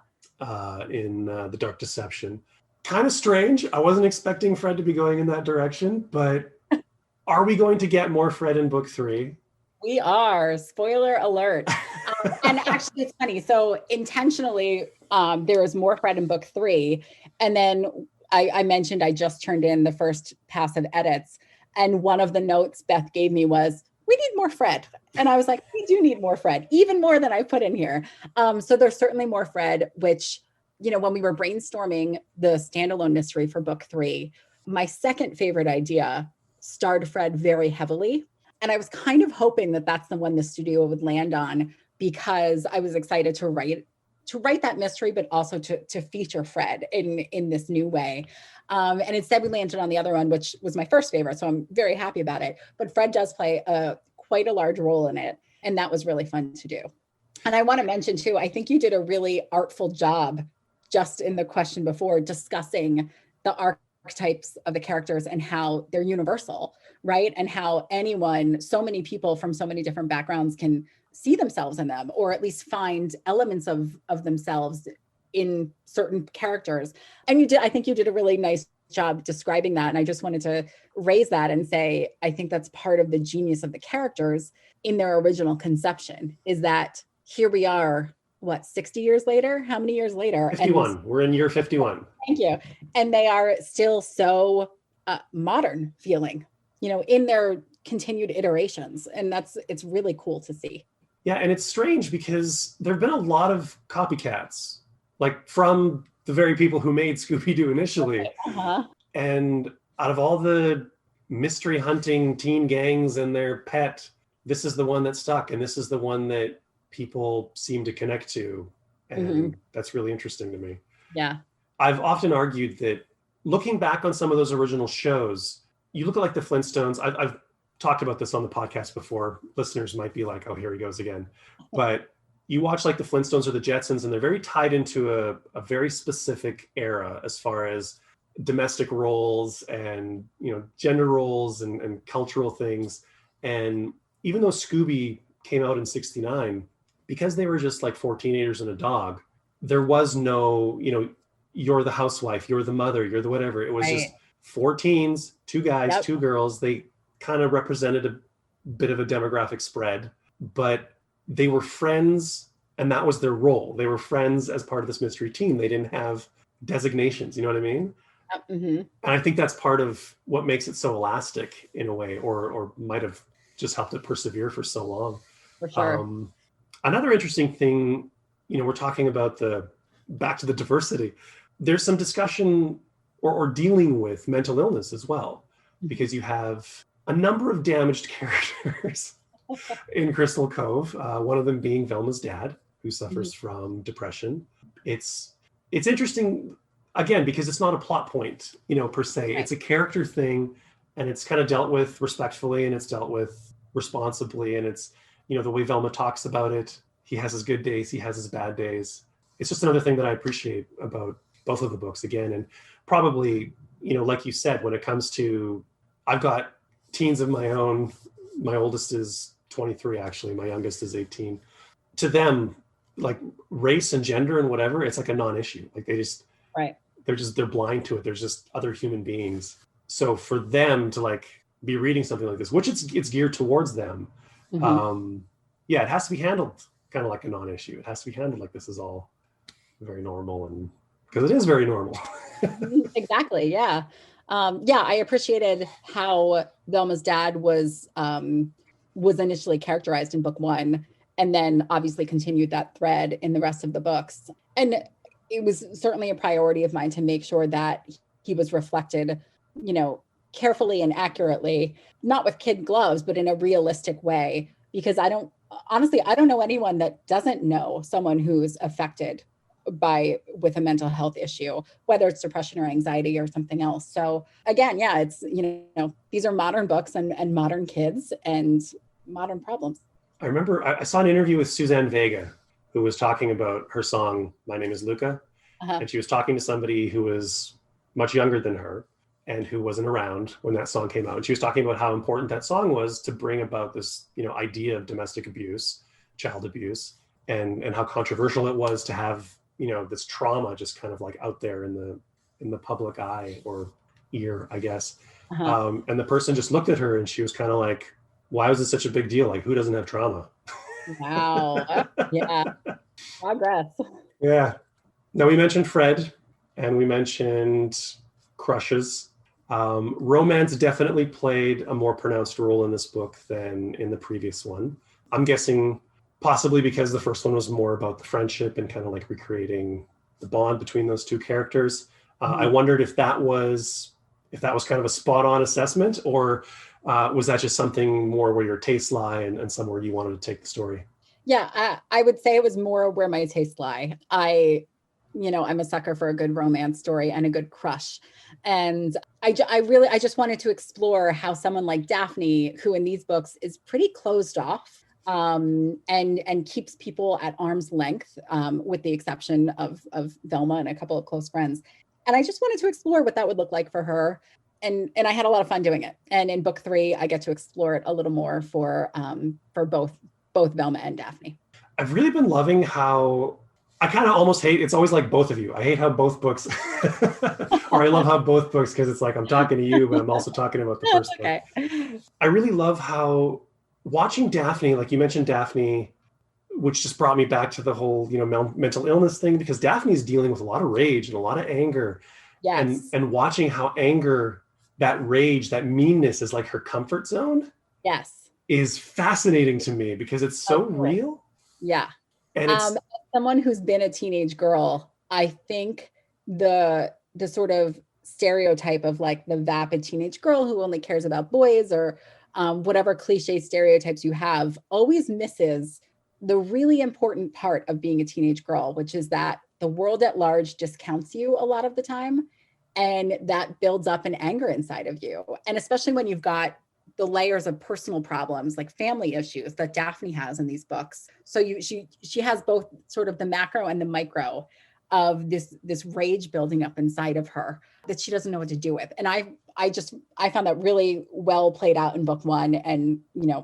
in The Dark Deception. Kind of strange. I wasn't expecting Fred to be going in that direction, but are we going to get more Fred in book 3? We are. Spoiler alert. And actually, it's funny. So intentionally, there is more Fred in book 3. And then I mentioned I just turned in the first pass of edits. And one of the notes Beth gave me was, we need more Fred. And I was like, we do need more Fred, even more than I put in here. So there's certainly more Fred, which, you know, when we were brainstorming the standalone mystery for book 3, my second favorite idea starred Fred very heavily. And I was kind of hoping that that's the one the studio would land on, because I was excited to write that mystery, but also to feature Fred in this new way. And instead we landed on the other one, which was my first favorite. So I'm very happy about it. But Fred does play quite a large role in it. And that was really fun to do. And I want to mention too, I think you did a really artful job just in the question before, discussing the archetypes of the characters and how they're universal, right? And how anyone, so many people from so many different backgrounds can see themselves in them, or at least find elements of themselves in certain characters. And I think you did a really nice job describing that. And I just wanted to raise that and say, I think that's part of the genius of the characters in their original conception, is that here we are, what, 60 years later? How many years later? 51. We're in year 51. Thank you. And they are still so modern feeling, you know, in their continued iterations. And it's really cool to see. Yeah, and it's strange because there have been a lot of copycats, like from the very people who made Scooby-Doo initially. Uh-huh. And out of all the mystery hunting teen gangs and their pet, this is the one that stuck, and this is the one that people seem to connect to. And that's really interesting to me. Yeah. I've often argued that looking back on some of those original shows, you look at like the Flintstones. I've talked about this on the podcast before. Listeners might be like, oh, here he goes again. But you watch like the Flintstones or the Jetsons, and they're very tied into a very specific era as far as domestic roles and, you know, gender roles and cultural things. And even though Scooby came out in 1969, because they were just like 4 teenagers and a dog, there was no, you know, you're the housewife, you're the mother, you're the whatever. It was Right. just 4 teens, 2 guys, Yep. 2 girls. They kind of represented a bit of a demographic spread, but they were friends, and that was their role. They were friends as part of this mystery team. They didn't have designations, you know what I mean? Mm-hmm. And I think that's part of what makes it so elastic in a way, or might have just helped it persevere for so long. For sure. Another interesting thing, you know, we're talking about back to the diversity. There's some discussion or dealing with mental illness as well, because you have a number of damaged characters in Crystal Cove. One of them being Velma's dad, who suffers from depression. It's interesting, again, because it's not a plot point, you know, per se. Right. It's a character thing, and it's kind of dealt with respectfully, and it's dealt with responsibly, and it's, you know, the way Velma talks about it. He has his good days, he has his bad days. It's just another thing that I appreciate about both of the books again. And probably, you know, like you said, when it comes to, I've got teens of my own. My oldest is 23, actually. My youngest is 18. To them, like race and gender and whatever, it's like a non-issue. Like they're blind to it. There's just other human beings. So for them to like be reading something like this, which it's geared towards them, yeah, it has to be handled kind of like a non-issue. It has to be handled like this is all very normal, and because it is very normal. Exactly. Yeah. I appreciated how Velma's dad was initially characterized in book 1, and then obviously continued that thread in the rest of the books. And it was certainly a priority of mine to make sure that he was reflected, carefully and accurately, not with kid gloves, but in a realistic way, because I don't know anyone that doesn't know someone who's affected with a mental health issue, whether it's depression or anxiety or something else. So again, yeah, it's, these are modern books and modern kids and modern problems. I remember I saw an interview with Suzanne Vega, who was talking about her song, My Name is Luca. Uh-huh. And she was talking to somebody who was much younger than her and who wasn't around when that song came out. And she was talking about how important that song was to bring about this, idea of domestic abuse, child abuse, and how controversial it was to have, this trauma just kind of like out there in the public eye or ear, I guess. Uh-huh. And the person just looked at her and she was kind of like, why was this such a big deal? Like, who doesn't have trauma? Wow. Yeah. Progress. Yeah. Now, we mentioned Fred and we mentioned crushes. Romance definitely played a more pronounced role in this book than in the previous one. I'm guessing possibly because the first one was more about the friendship and kind of like recreating the bond between those two characters. I wondered if that was kind of a spot on assessment, or was that just something more where your tastes lie and somewhere you wanted to take the story? Yeah, I would say it was more where my tastes lie. I'm a sucker for a good romance story and a good crush. And I just wanted to explore how someone like Daphne, who in these books is pretty closed off, and keeps people at arm's length, with the exception of Velma and a couple of close friends. And I just wanted to explore what that would look like for her. And I had a lot of fun doing it. And in book 3, I get to explore it a little more for both Velma and Daphne. I've really been loving how I kind of almost hate, it's always like both of you. I hate how both books, or I love how both books, because it's like I'm talking to you, but I'm also talking about the first okay. book. I really love how watching Daphne, like you mentioned Daphne, which just brought me back to the whole, mental illness thing, because Daphne's dealing with a lot of rage and a lot of anger. Yes. And watching how anger, that rage, that meanness is like her comfort zone. Yes. Is fascinating to me because it's so real. Yeah. And it's someone who's been a teenage girl, I think the sort of stereotype of like the vapid teenage girl who only cares about boys, or whatever cliche stereotypes you have, always misses the really important part of being a teenage girl, which is that the world at large discounts you a lot of the time. And that builds up an anger inside of you. And especially when you've got the layers of personal problems, like family issues that Daphne has in these books. So she has both sort of the macro and the micro of this rage building up inside of her that she doesn't know what to do with. And I found that really well played out in book 1, and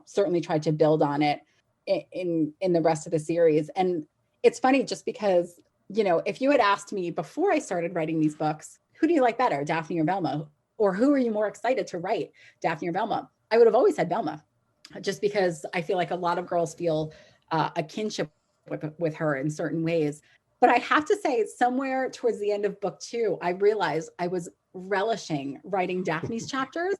certainly tried to build on it in the rest of the series. And it's funny just because, if you had asked me before I started writing these books, who do you like better, Daphne or Velma? Or who are you more excited to write, Daphne or Velma? I would have always said Velma, just because I feel like a lot of girls feel a kinship with her in certain ways. But I have to say, somewhere towards the end of book 2, I realized I was relishing writing Daphne's chapters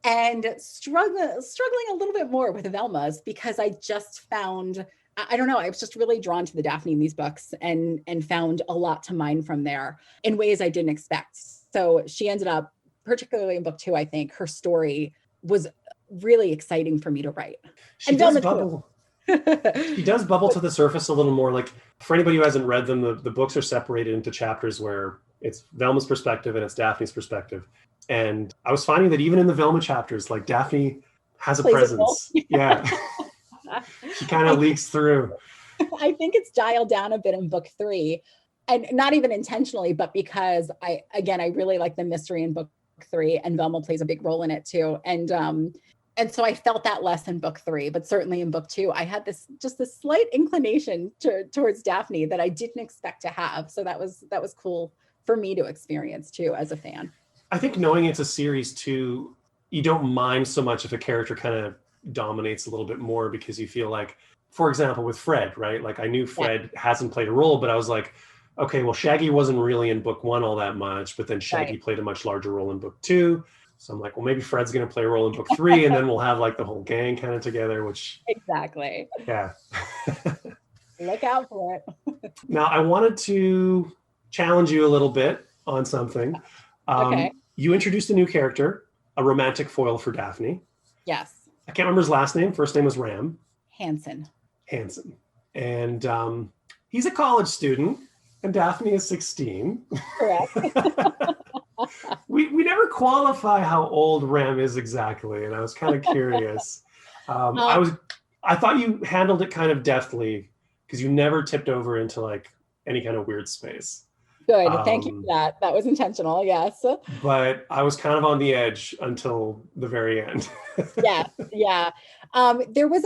and struggling a little bit more with Velma's, because I just found, I don't know, I was just really drawn to the Daphne in these books and found a lot to mine from there in ways I didn't expect. So she ended up, particularly in book 2, I think her story was really exciting for me to write. She does bubble. She does bubble to the surface a little more. Like, for anybody who hasn't read them, the books are separated into chapters where it's Velma's perspective and it's Daphne's perspective. And I was finding that even in the Velma chapters, like Daphne has a presence. Yeah. She kind of leaks through. I think it's dialed down a bit in book 3, and not even intentionally, but because I really like the mystery in book 3, and Velma plays a big role in it too. And so I felt that less in book 3, but certainly in book 2, I had this slight inclination towards Daphne that I didn't expect to have. So that was cool for me to experience too, as a fan. I think knowing it's a series too, you don't mind so much if a character kind of dominates a little bit more, because you feel like, for example, with Fred, right? Like, I knew Fred hasn't played a role, but I was like, okay, well, Shaggy wasn't really in book 1 all that much, but then Shaggy played a much larger role in book 2. So I'm like, well, maybe Fred's going to play a role in book 3, and then we'll have like the whole gang kind of together, which... Exactly. Yeah. Look out for it. Now, I wanted to challenge you a little bit on something. Okay. You introduced a new character, a romantic foil for Daphne. Yes. I can't remember his last name. First name was Ram Hansen. Hansen. And he's a college student, and Daphne is 16. Correct. We never qualify how old Ram is exactly, and I was kind of curious. I thought you handled it kind of deftly because you never tipped over into like any kind of weird space. Good. Thank you for that. That was intentional. Yes. But I was kind of on the edge until the very end. Yeah. Yeah. There was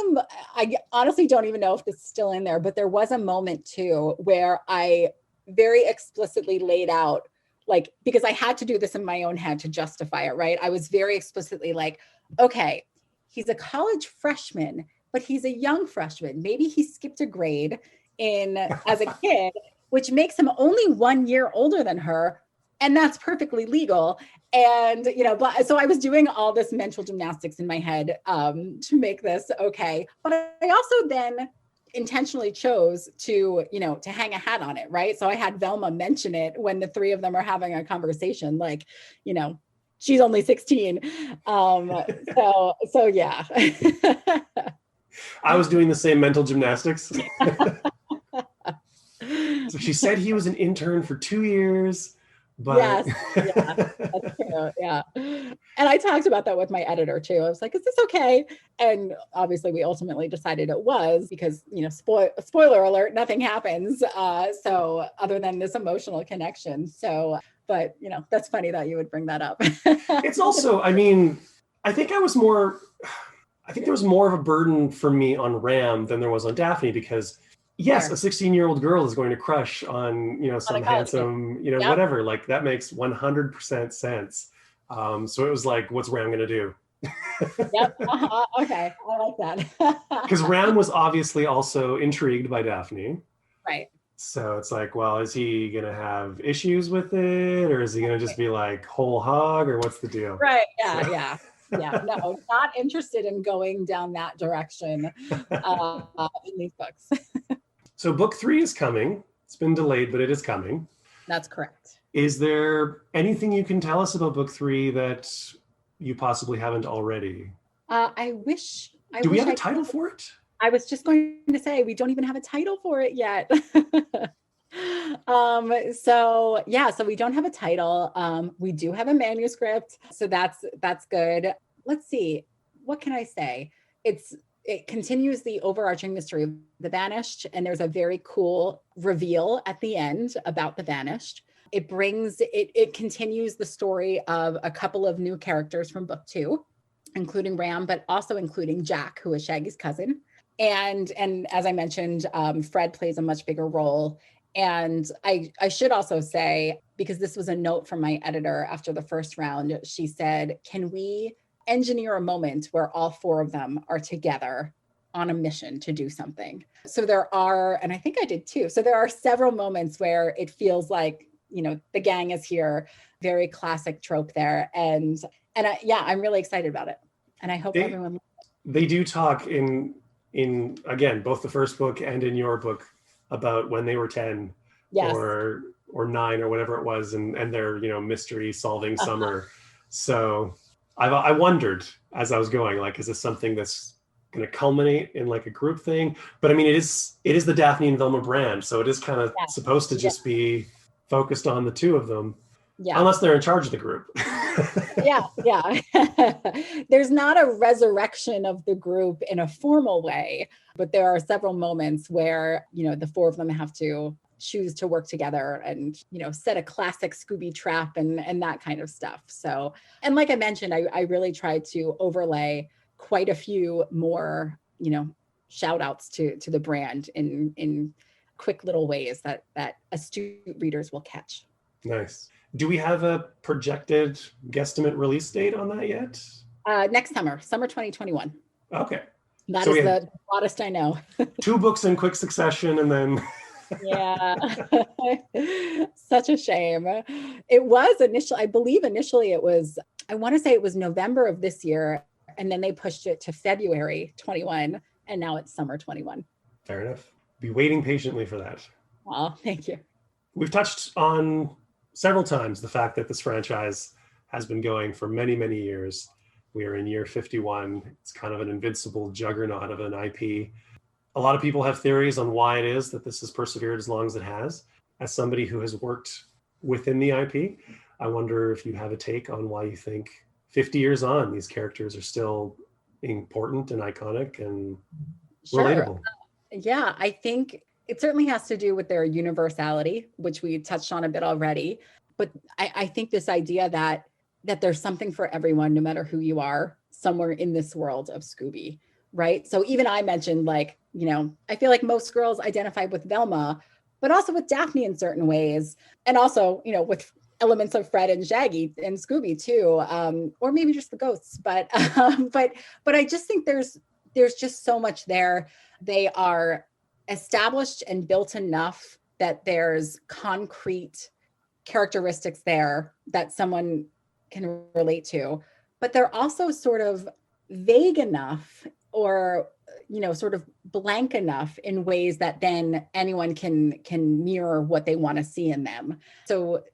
I honestly don't even know if this is still in there, but there was a moment too where I very explicitly laid out, like, because I had to do this in my own head to justify it, right? I was very explicitly like, okay, he's a college freshman, but he's a young freshman. Maybe he skipped a grade as a kid, which makes him only 1 year older than her. And that's perfectly legal. And, but so I was doing all this mental gymnastics in my head to make this okay. But I also then intentionally chose to hang a hat on it, right? So I had Velma mention it when the three of them are having a conversation, like, she's only 16. So yeah. I was doing the same mental gymnastics. So she said he was an intern for 2 years, but yes, yeah, that's true. Yeah. And I talked about that with my editor too. I was like, is this okay? And obviously we ultimately decided it was because, spoiler alert, nothing happens. So other than this emotional connection. So, but that's funny that you would bring that up. It's also, I think there was more of a burden for me on Ram than there was on Daphne because yes, a 16-year-old girl is going to crush on, some handsome, Yep. whatever. Like that makes 100% sense. So it was like, what's Ram going to do? Yep. Okay. I like that. Because Ram was obviously also intrigued by Daphne. Right. So it's like, well, is he going to have issues with it? Or is he going to just be like whole hog or what's the deal? Right. Yeah. So. Yeah. Yeah. No, not interested in going down that direction in these books. So book 3 is coming. It's been delayed, but it is coming. That's correct. Is there anything you can tell us about book 3 that you possibly haven't already? I wish. Do we have a title for it? I was just going to say, we don't even have a title for it yet. So we don't have a title. We do have a manuscript. So that's good. Let's see. What can I say? It continues the overarching mystery of the Vanished, and there's a very cool reveal at the end about the Vanished. It continues the story of a couple of new characters from book 2, including Ram, but also including Jack, who is Shaggy's cousin. And as I mentioned, Fred plays a much bigger role. And I should also say, because this was a note from my editor after the first round, she said, can we engineer a moment where all 4 of them are together on a mission to do something? So there are, and I think I did too. So there are several moments where it feels like, the gang is here, very classic trope there. And I'm really excited about it. And I hope everyone. They do talk in again, both the first book and in your book about when they were 10 yes. or 9 or whatever it was, and their, mystery solving summer. So I wondered as I was going, like, is this something that's going to culminate in like a group thing? But it is the Daphne and Velma brand. So it is kind of supposed to just be focused on the 2 of them. Yeah. Unless they're in charge of the group. Yeah. There's not a resurrection of the group in a formal way, but there are several moments where, the 4 of them have to choose to work together and, set a classic Scooby trap and that kind of stuff. So, and like I mentioned, I really tried to overlay quite a few more, shout outs to the brand in quick little ways that astute readers will catch. Nice. Do we have a projected guesstimate release date on that yet? Next summer 2021. Okay. That is the broadest I know. 2 books in quick succession and then... Yeah. Such a shame. It was initially, I believe initially it was, I want to say it was November of this year, and then they pushed it to February 21, and now it's summer 21. Fair enough. Be waiting patiently for that. Well, thank you. We've touched on several times the fact that this franchise has been going for many, many years. We are in year 51. It's kind of an invincible juggernaut of an IP. A lot of people have theories on why it is that this has persevered as long as it has. As somebody who has worked within the IP, I wonder if you have a take on why you think 50 years on, these characters are still important and iconic and relatable. Yeah, I think it certainly has to do with their universality, which we touched on a bit already. But I think this idea that there's something for everyone, no matter who you are, somewhere in this world of Scooby, right? So even I mentioned, like, I feel like most girls identify with Velma, but also with Daphne in certain ways, and also, with elements of Fred and Shaggy and Scooby too, or maybe just the ghosts. But I just think there's just so much there. They are established and built enough that there's concrete characteristics there that someone can relate to, but they're also sort of vague enough, or sort of blank enough in ways that then anyone can mirror what they want to see in them. So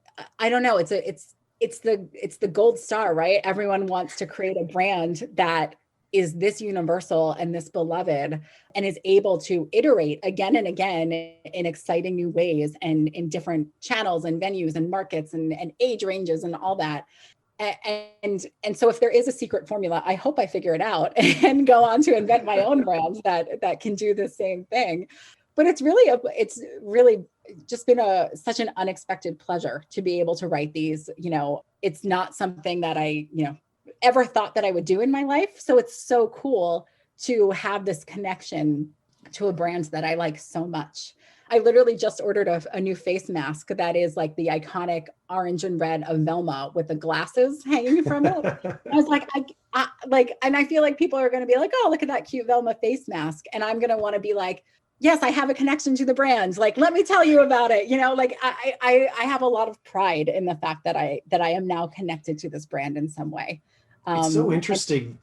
I don't know, it's the gold star, right? Everyone wants to create a brand that is this universal and this beloved, and is able to iterate again and again in exciting new ways, and in different channels and venues and markets and age ranges and all that. And so if there is a secret formula, I hope I figure it out and go on to invent my own brand that can do the same thing. But it's really just been such an unexpected pleasure to be able to write these. It's not something that I, ever thought that I would do in my life. So it's so cool to have this connection to a brand that I like so much. I literally just ordered a new face mask that is like the iconic orange and red of Velma with the glasses hanging from it. I was like, and I feel like people are going to be like, oh, look at that cute Velma face mask. And I'm going to want to be like, yes, I have a connection to the brand. Like, let me tell you about it. I have a lot of pride in the fact that I am now connected to this brand in some way. It's so interesting.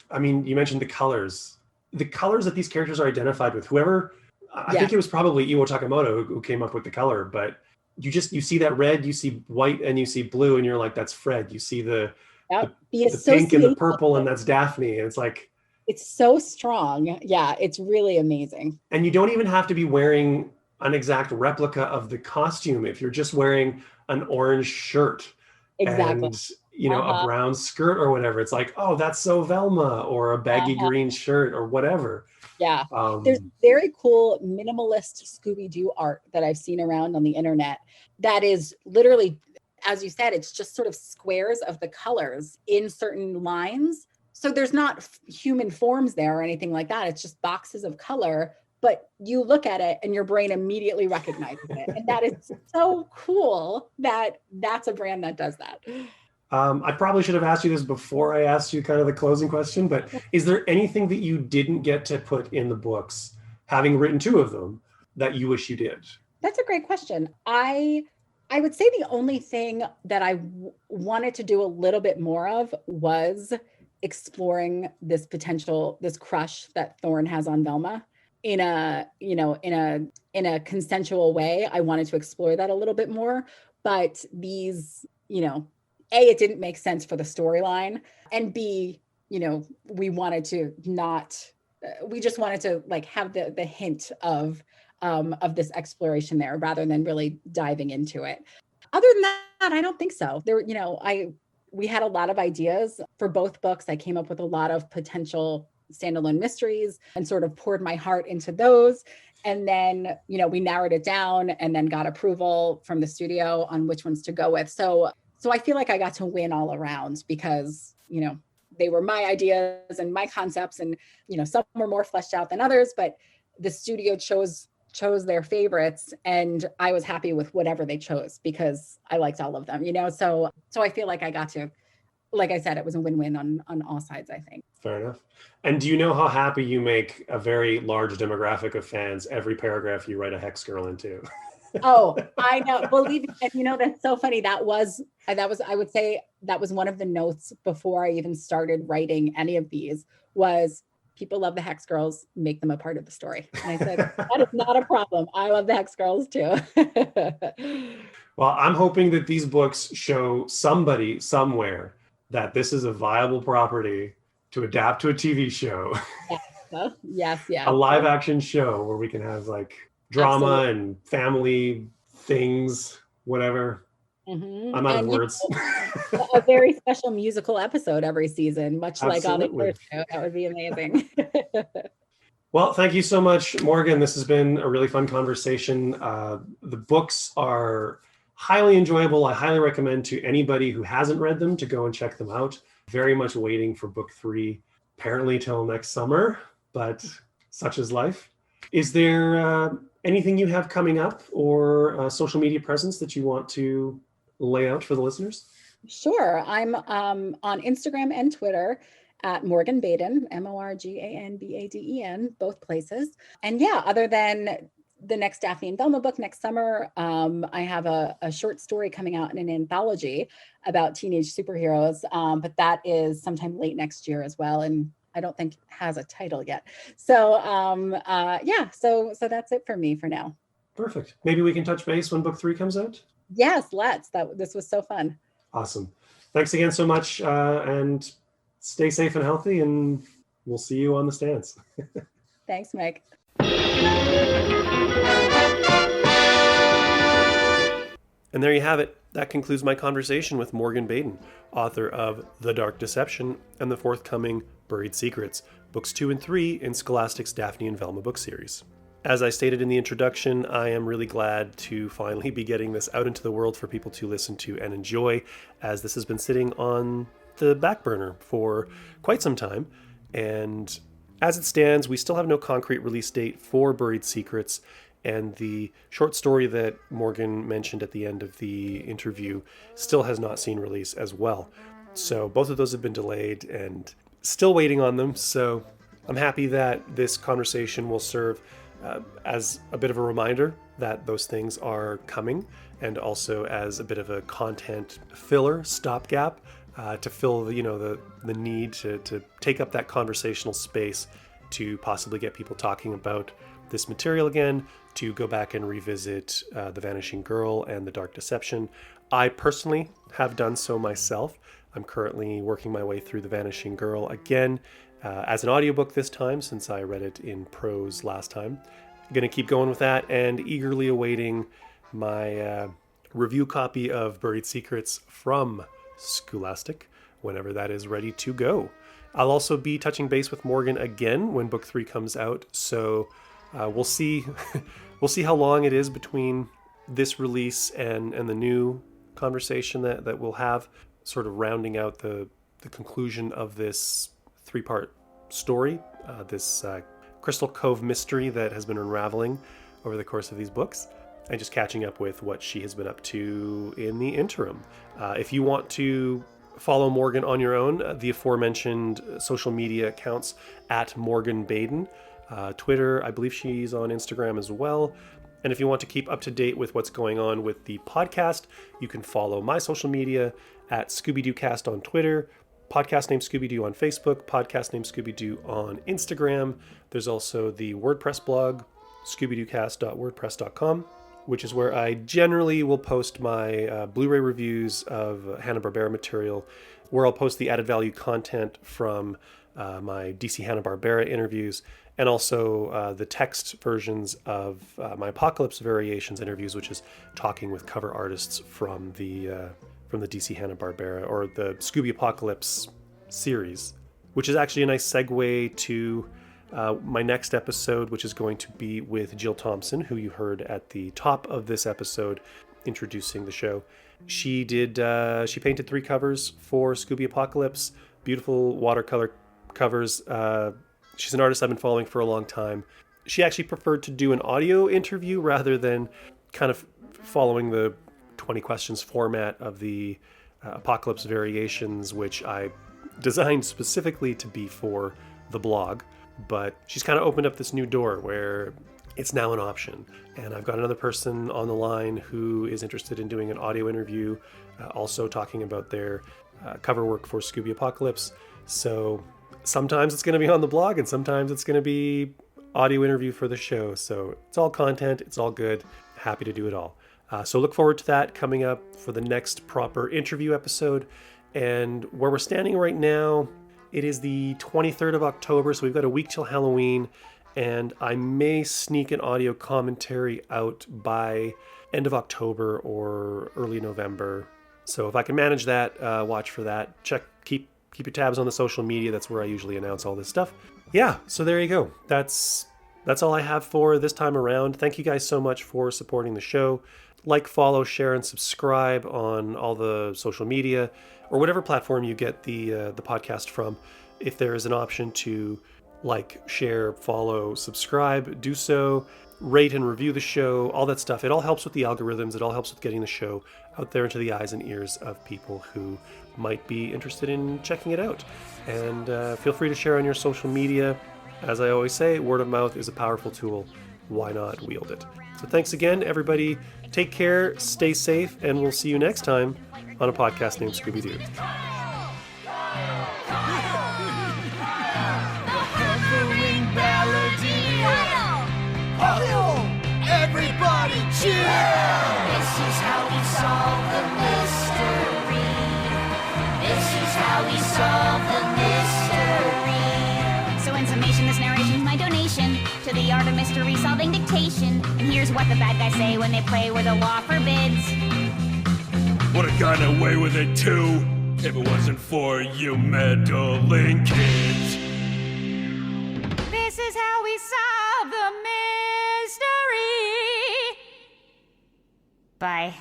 I mean, you mentioned the colors that these characters are identified with. Whoever, I think it was probably Iwo Takamoto who came up with the color, but you see that red, you see white, and you see blue, and you're like, that's Fred. You see the pink and the purple, and that's Daphne. And it's like, it's so strong. Yeah, it's really amazing. And you don't even have to be wearing an exact replica of the costume. If you're just wearing an orange shirt and a brown skirt or whatever, it's like, oh, that's so Velma, or a baggy green shirt or whatever. Yeah. There's very cool minimalist Scooby-Doo art that I've seen around on the internet that is literally, as you said, it's just sort of squares of the colors in certain lines. So there's not human forms there or anything like that. It's just boxes of color, but you look at it and your brain immediately recognizes it. And that is so cool that that's a brand that does that. I probably should have asked you this before I asked you kind of the closing question, but is there anything that you didn't get to put in the books, having written 2 of them, that you wish you did? That's a great question. I would say the only thing that I wanted to do a little bit more of was exploring this crush that Thorne has on Velma in a consensual way. I wanted to explore that a little bit more, but these, A, it didn't make sense for the storyline, and B, we wanted to we just wanted to like have the hint of this exploration there rather than really diving into it. Other than that, I don't think so. We had a lot of ideas for both books. I came up with a lot of potential standalone mysteries and sort of poured my heart into those. And then, we narrowed it down and then got approval from the studio on which ones to go with. So I feel like I got to win all around because, they were my ideas and my concepts, and, some were more fleshed out than others, but the studio chose their favorites, and I was happy with whatever they chose because I liked all of them, so I feel like I got to, like I said, it was a win-win on all sides, I think. Fair enough. And do you know how happy you make a very large demographic of fans every paragraph you write a Hex Girl into? Oh, I know. Believe me, and that's so funny. That was, I would say that was one of the notes before I even started writing any of these, was people love the Hex Girls, make them a part of the story. And I said, that is not a problem. I love the Hex Girls too. Well, I'm hoping that these books show somebody somewhere that this is a viable property to adapt to a TV show, Yes, yes. a live action show where we can have like drama Absolutely. and family things, whatever. Mhm. I'm out of And, you words. know, a very special musical episode every season, much like on the Absolutely. first show. That would be amazing. Well, thank you so much, Morgan. This has been a really fun conversation. The books are highly enjoyable. I highly recommend to anybody who hasn't read them to go and check them out. Very much waiting for book 3, apparently till next summer, but such is life. Is there anything you have coming up or social media presence that you want to lay out for the listeners? Sure. I'm on Instagram and Twitter at Morgan Baden, MorganBaden, both places. And yeah, other than the next Daphne and Velma book next summer, I have a short story coming out in an anthology about teenage superheroes, but that is sometime late next year as well. And I don't think it has a title yet. So yeah, so that's it for me for now. Perfect. Maybe we can touch base when book 3 comes out? Yes, let's. This was so fun. Awesome. Thanks again so much, and stay safe and healthy, and we'll see you on the stands. Thanks, Mike. And there you have it. That concludes my conversation with Morgan Baden, author of The Dark Deception and the forthcoming Buried Secrets, books 2 and 3 in Scholastic's Daphne and Velma book series. As I stated in the introduction, I am really glad to finally be getting this out into the world for people to listen to and enjoy, as this has been sitting on the back burner for quite some time. And as it stands, we still have no concrete release date for Buried Secrets, and the short story that Morgan mentioned at the end of the interview still has not seen release as well. So both of those have been delayed and still waiting on them. So I'm happy that this conversation will serve as a bit of a reminder that those things are coming, and also as a bit of a content filler, stopgap, to fill the need to take up that conversational space to possibly get people talking about this material again, to go back and revisit The Vanishing Girl and The Dark Deception. I personally have done so myself. I'm currently working my way through The Vanishing Girl again, as an audiobook this time, since I read it in prose last time. I'm going to keep going with that and eagerly awaiting my review copy of Buried Secrets from Scholastic whenever that is ready to go. I'll also be touching base with Morgan again when book 3 comes out, so we'll see we'll see how long it is between this release and the new conversation that we'll have, sort of rounding out the conclusion of this 3-part story, this Crystal Cove mystery that has been unraveling over the course of these books, and just catching up with what she has been up to in the interim. If you want to follow Morgan on your own, the aforementioned social media accounts at Morgan Baden, Twitter, I believe she's on Instagram as well. And if you want to keep up to date with what's going on with the podcast, you can follow my social media at Scooby-Doo Cast on Twitter, podcast named Scooby-Doo on Facebook, podcast named Scooby-Doo on Instagram. There's also the WordPress blog, scoobydoocast.wordpress.com, which is where I generally will post my Blu-ray reviews of Hanna-Barbera material, where I'll post the added value content from my DC Hanna-Barbera interviews, and also the text versions of my Apocalypse Variations interviews, which is talking with cover artists from the DC Hanna-Barbera or the Scooby Apocalypse series, which is actually a nice segue to my next episode, which is going to be with Jill Thompson, who you heard at the top of this episode introducing the show. She painted 3 covers for Scooby Apocalypse, beautiful watercolor covers. She's an artist I've been following for a long time. She actually preferred to do an audio interview rather than kind of following the 20 questions format of the Apocalypse Variations, which I designed specifically to be for the blog. But she's kind of opened up this new door where it's now an option. And I've got another person on the line who is interested in doing an audio interview, also talking about their cover work for Scooby Apocalypse. So sometimes it's going to be on the blog and sometimes it's going to be audio interview for the show. So it's all content. It's all good. Happy to do it all. So look forward to that coming up for the next proper interview episode. And where we're standing right now, it is the 23rd of October. So we've got a week till Halloween. And I may sneak an audio commentary out by end of October or early November. So if I can manage that, watch for that. Keep your tabs on the social media. That's where I usually announce all this stuff. Yeah, so there you go. That's all I have for this time around. Thank you guys so much for supporting the show. Like, follow, share, and subscribe on all the social media or whatever platform you get the podcast from. If there is an option to like, share, follow, subscribe, do so. Rate and review the show, all that stuff. It all helps with the algorithms. It all helps with getting the show out there into the eyes and ears of people who might be interested in checking it out. And feel free to share on your social media. As I always say, word of mouth is a powerful tool. Why not wield it? So thanks again, everybody. Take care, stay safe, and we'll see you next time on a podcast named Scooby-Doo. Everybody cheer! This is how we solve the mystery. This is how we solve the mystery. So in summation, this narration's my donation to the art of mystery solving dictation. And here's what the bad guys say when they play where the law forbids. Would've gotten away with it too if it wasn't for you meddling kids. This is how we solve the mystery. Bye.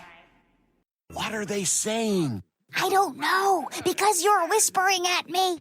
What are they saying? I don't know, because you're whispering at me.